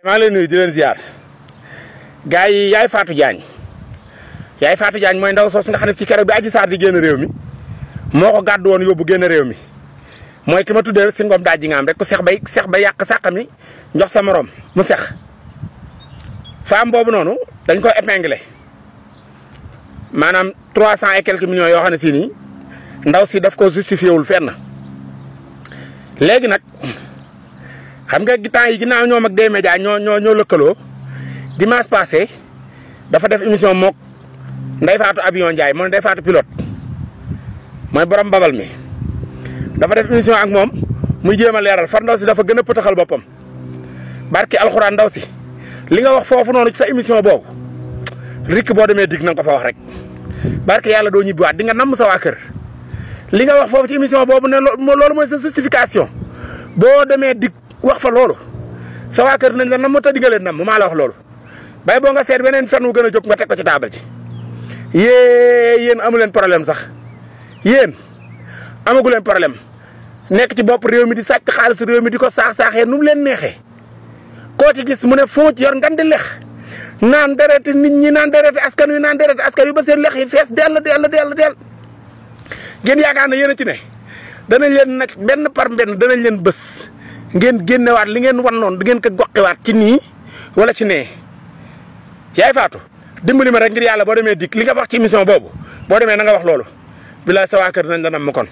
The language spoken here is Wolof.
maa ngi lay nuyu di leen ziar gars yi yaay Fatou Diagne mooy ndaw soos nga xam ne si keroog bi Adji Sarr di génn réew mi moo ko gàddu woon yóbbu génn réew mi mooy ki ma tuddee si ngom daaj ji nga am rek ku sex bay yàq sàq mi jox sa morom mu sex femme boobu noonu dañ ko épinglé maanaam 300 et quelques millions yoo xam ne si nii ndaw si daf ko justifié wul fenn léegi nag xam nga temps yi ginnaaw ñoom ak des médias ñoo lëkkaloo dimanche passé dafa def émission mook Ndeye Fatou avion Ndiaye mooy Ndeye Fatou pilote mooy borom babal mi dafa def émission ak moom muy jéem a leeral far ndaw si dafa gën a pëtaxal boppam barki alxuraan ndaw si li nga wax foofu noonu ci sa émission boobu rikk boo demee dig na nga ko fa wax rek barki yàlla doo ñibbiwaat di nga namm sa waa kër li nga wax foofu ci émission boobu ne loolu mooy sa justification boo demee dig wax fa loolu sa waa kër nañ la nam ta diggaleen nam maa la wax loolu bay boo nga seet beneen fen wu gën a jóg nga teg ko ci taabal ci yéen amu leen problème sax yéen amagu leen problème nekk ci bopp réew mi di sàcc xaalisu réew mi di ko saax-saaxee nu mu leen neexee koo ci gis mu ne fooc yor ngan di lex naan dereti nit ñi naan dereti askan wi naan dereti askan wi ba seen lex yi fees dell ngeen yaakaar ne yéen a ci ne danañ leen nag benn par benn danañ leen bës ngeen génnewaat li ngeen wan noonu di ngeen ko goqiwaat ci nii wala ci nee yaay Fatou dimbali ma rek ngir yàlla boo demee dikk li nga wax ci émission boobu boo demee na nga wax loolu bilaay sa waa kër nañ la nam ma kon